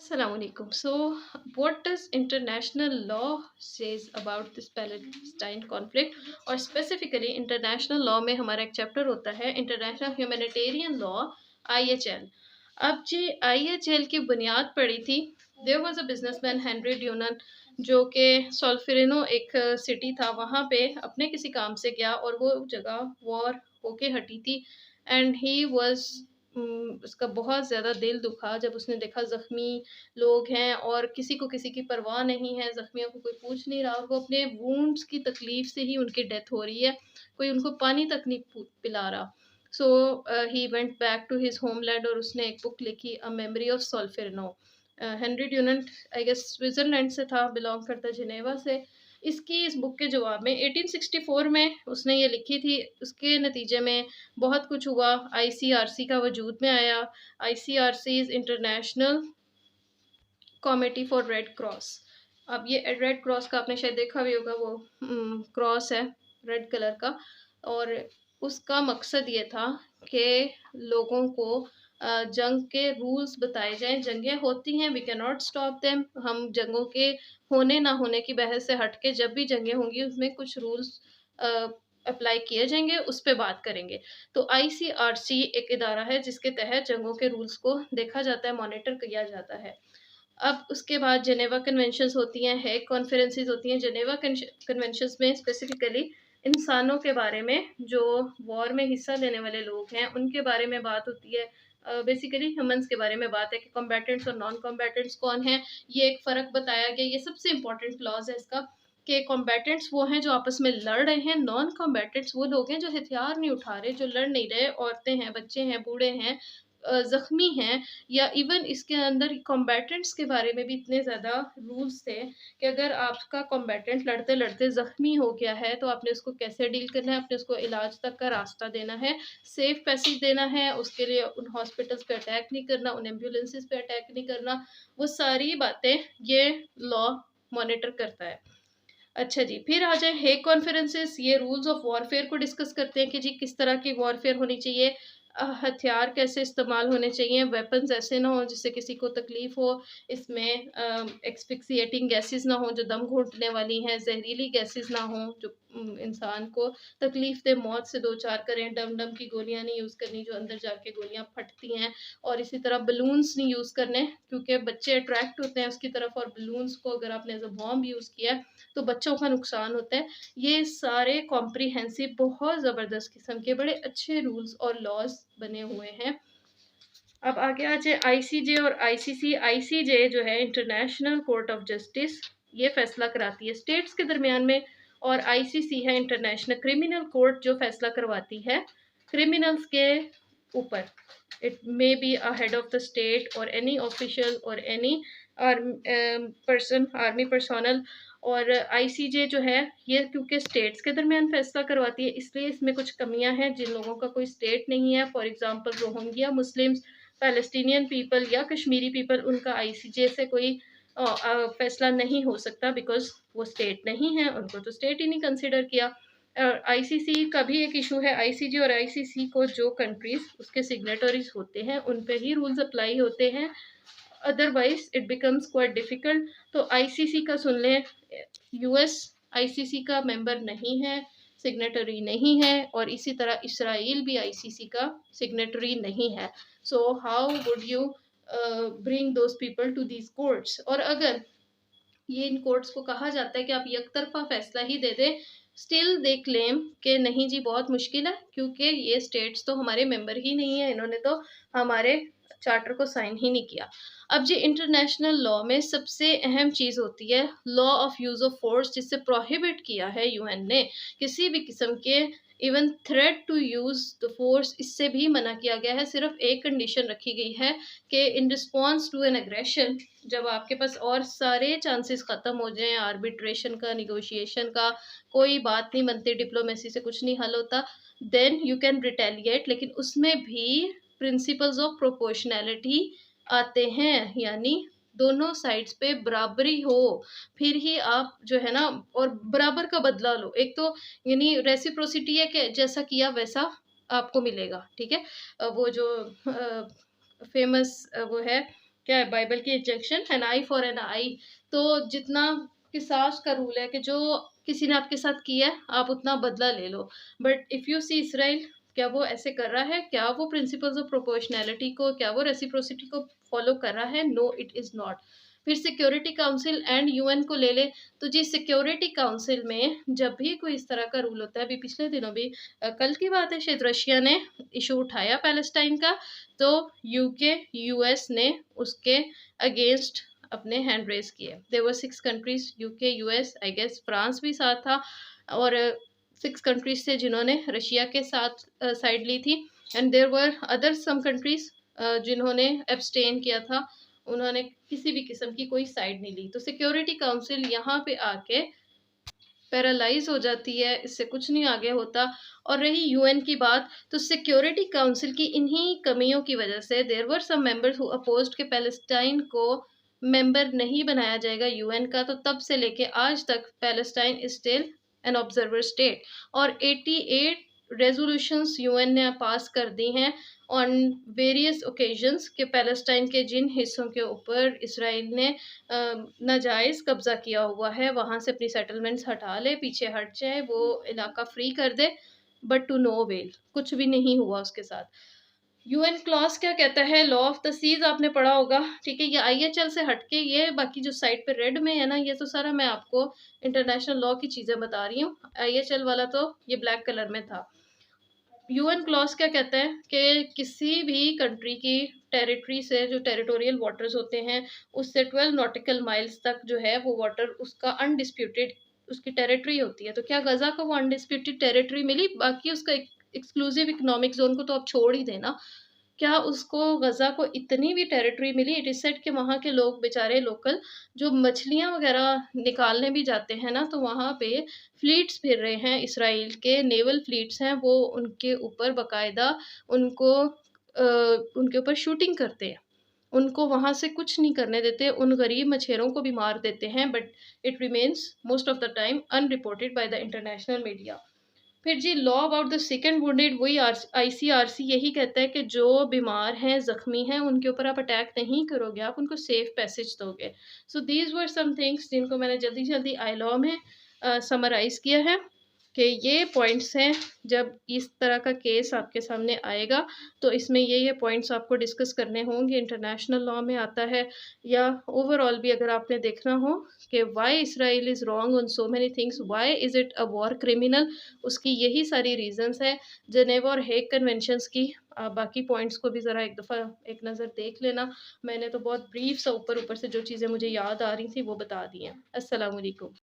Assalamualaikum. So, what does international law says about this Palestine conflict? और specifically international law में हमारा एक chapter होता है international humanitarian law IHL. अब जी IHL की बुनियाद पड़ी थी. There was a businessman Henry Dunant जो कि सोल्फेरिनो एक सिटी था, वहाँ पे अपने किसी काम से गया और वो जगह वॉर होके हटी थी. एंड ही वाज उसका बहुत ज़्यादा दिल दुखा जब उसने देखा ज़ख्मी लोग हैं और किसी को किसी की परवाह नहीं है, ज़ख्मियों को कोई पूछ नहीं रहा और वो अपने वुंड्स की तकलीफ़ से ही उनकी डेथ हो रही है, कोई उनको पानी तक नहीं पिला रहा। So he went back to his homeland और उसने एक बुक लिखी, a memory of Solferino. Henry Dunant I guess Switzerland से था, बिलोंग करता जिनेवा से। इसकी इस बुक के जवाब में 1864 में उसने ये लिखी थी। उसके नतीजे में बहुत कुछ हुआ। आईसीआरसी का वजूद में आया। ICRC is international comity for red cross. अब ये रेड क्रॉस का आपने शायद देखा भी होगा, वो क्रॉस है रेड कलर का। और उसका मकसद ये था कि लोगों को जंग के रूल्स बताए जाएं। जंगें होती हैं, we can not stop them. हम जंगों के होने ना होने की बहस से हट के जब भी जंगें होंगी उसमें कुछ रूल्स अप्लाई किए जाएंगे, उस पर बात करेंगे। तो आईसीआरसी एक इदारा है जिसके तहत जंगों के रूल्स को देखा जाता है, मॉनिटर किया जाता है। अब उसके बाद जेनेवा कन्वेंशंस होती हैं, हेग कॉन्फ्रेंसेस होती हैं। जेनेवा कन्वेंशंस में स्पेसिफिकली इंसानों के बारे में, जो वॉर में हिस्सा लेने वाले लोग हैं उनके बारे में बात होती है। बेसिकली ह्यूमंस के बारे में बात है कि कॉम्बैटेंट्स और नॉन कॉम्बैटेंट्स कौन हैं, ये एक फ़र्क बताया गया। ये सबसे इंपॉर्टेंट क्लॉज है इसका कि कॉम्बैटेंट्स वो हैं जो आपस में लड़ रहे हैं, नॉन कॉम्बैटेंट्स वो लोग हैं जो हथियार नहीं उठा रहे, जो लड़ नहीं रहे, औरतें हैं, बच्चे हैं, बूढ़े हैं, ज़ख्मी हैं। या इवन इसके अंदर कॉम्बैटेंट्स के बारे में भी इतने ज़्यादा रूल्स थे कि अगर आपका कॉम्बैटेंट लड़ते-लड़ते ज़ख्मी हो गया है, तो आपने उसको कैसे डील करना है, आपने उसको इलाज तक का रास्ता देना है, सेफ पैसेज देना है, उसके लिए उन हॉस्पिटल्स पे अटैक नहीं करना, उन एम्बुलेंसेस पे अटैक नहीं करना, वो सारी बातें ये लॉ मॉनिटर करता है। अच्छा जी, फिर आ जाए हेग कॉन्फ्रेंसेस। ये रूल्स ऑफ वॉरफेयर को डिस्कस करते हैं कि जी किस तरह की वॉरफेयर होनी चाहिए, हथियार कैसे इस्तेमाल होने चाहिए, वेपन्स ऐसे ना हो जिससे किसी को तकलीफ हो, इसमें एक्सफिक्सिएटिंग गैसेस ना हो जो दम घुटने वाली हैं, जहरीली गैसेस ना हो जो इंसान को तकलीफ दे, मौत से दो चार करें। डम डम की गोलियां नहीं यूज़ करनी जो अंदर जाके गोलियां फटती हैं। और इसी तरह बलून्स नहीं यूज़ करने क्योंकि बच्चे अट्रैक्ट होते हैं उसकी तरफ, और बलून्स को अगर आपने एज अ बॉम्ब यूज़ किया है तो बच्चों का नुकसान होता है। ये सारे कॉम्प्रिहेंसिव बहुत ज़बरदस्त किस्म के बड़े अच्छे रूल्स और लॉज बने हुए हैं। अब आगे आ जाए आईसीजे और आईसीसी। आईसीजे जो है इंटरनेशनल कोर्ट ऑफ जस्टिस, ये फैसला कराती है स्टेट्स के दरमियान में। और आईसीसी है इंटरनेशनल क्रिमिनल कोर्ट जो फैसला करवाती है क्रिमिनल्स के ऊपर। It may be a head of the state और एनी ऑफिशियल और एनी पर्सन, आर्मी पर्सोनल। और आईसीजे जो है ये क्योंकि स्टेट्स के दरमियान फैसला करवाती है, इसलिए इसमें कुछ कमियां हैं। जिन लोगों का कोई स्टेट नहीं है, for example Rohingya Muslims, Palestinian people या कश्मीरी पीपल, उनका आईसीजे से कोई फैसला नहीं हो सकता बिकॉज वो स्टेट नहीं है, उनको तो स्टेट ही नहीं कंसिडर किया। आईसीसी का भी एक इशू है। आईसीजे और आईसीसी को जो कंट्रीज उसके सिग्नेटरीज होते हैं उन पे ही रूल्स अप्लाई होते हैं, otherwise it becomes quite difficult. तो आईसीसी का सुन लें, यूएस आईसीसी का मेंबर नहीं है, सिग्नेटरी नहीं है, और इसी तरह इसराइल भी आईसीसी का सिग्नेटरी नहीं है। So how would you bring those people to these courts? और अगर ये इन कोर्ट्स को कहा जाता है कि आप एकतरफा फैसला ही दे दें, स्टिल दे क्लेम कि नहीं जी बहुत मुश्किल है क्योंकि ये स्टेट्स तो हमारे मेंबर ही नहीं है, इन्होंने तो हमारे चार्टर को साइन ही नहीं किया। अब जी इंटरनेशनल लॉ में सबसे अहम चीज़ होती है law of use of force, जिससे प्रोहिबिट किया है यूएन ने किसी भी किस्म के even threat to use the force, इससे भी मना किया गया है। सिर्फ एक कंडीशन रखी गई है कि in response to an aggression, जब आपके पास और सारे चांसेस ख़त्म हो जाएं, आर्बिट्रेशन का, निगोशिएशन का, कोई बात नहीं बनती, डिप्लोमेसी से कुछ नहीं हल होता, देन यू कैन रिटेलिएट। लेकिन उसमें भी प्रिंसिपल्स ऑफ प्रोपोर्शनैलिटी आते हैं, यानी दोनों साइड्स पे बराबरी हो, फिर ही आप जो है ना, और बराबर का बदला लो। एक तो यानी रेसिप्रोसिटी है कि जैसा किया वैसा आपको मिलेगा, ठीक है। वो जो फेमस वो है क्या है बाइबल की injunction, an eye for an eye. तो जितना किसास का रूल है कि जो किसी ने आपके साथ किया है आप उतना बदला ले लो। But if you see Israel, क्या वो ऐसे कर रहा है? क्या वो प्रिंसिपल्स ऑफ प्रोपोर्शनैलिटी को, क्या वो रेसिप्रोसिटी को फॉलो कर रहा है? No, it is not. फिर सिक्योरिटी काउंसिल एंड यूएन को ले ले, तो जी सिक्योरिटी काउंसिल में जब भी कोई इस तरह का रूल होता है, अभी पिछले दिनों भी कल की बात है शायद, रशिया ने इशू उठाया पैलेस्टाइन का, तो यूके यूएस ने उसके अगेंस्ट अपने हैंड रेज किए। There were 6 countries, UK US, I guess France भी साथ था, और 6 कंट्रीज थे जिन्होंने रशिया के साथ साइड ली थी, and there were other some countries जिन्होंने एब्सटेन किया था, उन्होंने किसी भी किस्म की कोई साइड नहीं ली। तो सिक्योरिटी काउंसिल यहाँ पे आके पैरालाइज हो जाती है, इससे कुछ नहीं आगे होता। और रही यूएन की बात, तो सिक्योरिटी काउंसिल की इन्हीं कमियों की वजह से there were some members who opposed के पैलेस्टाइन को मेंबर नहीं बनाया जाएगा यूएन का, तो तब से लेके आज तक Palestine is still an observer state. और 88 रेजोल्यूशंस यूएन ने पास कर दी हैं ऑन वेरियस ओकेजन्स के पैलेस्टाइन के जिन हिस्सों के ऊपर इसराइल ने नाजायज़ कब्ज़ा किया हुआ है, वहाँ से अपनी सेटलमेंट्स हटा ले, पीछे हट जाए, वो इलाका फ्री कर दे, बट टू नो अवेल, कुछ भी नहीं हुआ उसके साथ। यूएन क्लॉज क्या कहता है? लॉ ऑफ द सीज आपने पढ़ा होगा, ठीक है? ये आईएचएल से हटके, ये बाकी जो साइड पे रेड में है ना, ये तो सारा मैं आपको इंटरनेशनल लॉ की चीज़ें बता रही हूँ। आईएचएल वाला तो ये ब्लैक कलर में था। यूएन क्लॉज क्या कहता है कि किसी भी कंट्री की टेरिटरी से, जो टेरिटोरियल वाटर्स होते हैं, उससे 12 नॉटिकल माइल्स तक जो है वो वाटर उसका अनडिस्प्यूटेड उसकी टेरिटरी होती है। तो क्या गजा को वो अनडिस्प्यूटेड टेरिटरी मिली? बाकी उसका एक्सक्लूसिव इकोनॉमिक जोन को तो आप छोड़ ही देना, क्या उसको गजा को इतनी भी टेरिटरी मिली? इट इज सेड कि वहाँ के लोग बेचारे लोकल जो मछलियाँ वगैरह निकालने भी जाते हैं ना, तो वहाँ पे फ्लीट्स फिर रहे हैं, इसराइल के नेवल फ्लीट्स हैं, वो उनके ऊपर बाकायदा उनको उनके ऊपर शूटिंग करते हैं, उनको वहाँ से कुछ नहीं करने देते, उन गरीब मछेरों को भी मार देते हैं, but it remains most of the time unreported by the international media. फिर जी law about the sick and wounded, वही आईसीआरसी यही कहता है कि जो बीमार हैं, ज़ख्मी हैं, उनके ऊपर आप अटैक नहीं करोगे, आप उनको सेफ पैसेज दोगे। So these were some things जिनको मैंने जल्दी-जल्दी आई लॉ में समराइज़ किया है कि ये पॉइंट्स हैं, जब इस तरह का केस आपके सामने आएगा, तो इसमें ये पॉइंट्स आपको डिस्कस करने होंगे। इंटरनेशनल लॉ में आता है, या ओवरऑल भी अगर आपने देखना हो कि why Israel is wrong on so many things, why is it a war criminal, उसकी यही सारी रीज़न्स हैं। जेनेवा और हेग कन्वेंशंस की आप बाकी पॉइंट्स को भी ज़रा एक दफ़ा एक नज़र देख लेना। मैंने तो बहुत ब्रीफ सा ऊपर-ऊपर से जो चीज़ें मुझे याद आ रही थी वो बता दी हैं। अस्सलाम वालेकुम।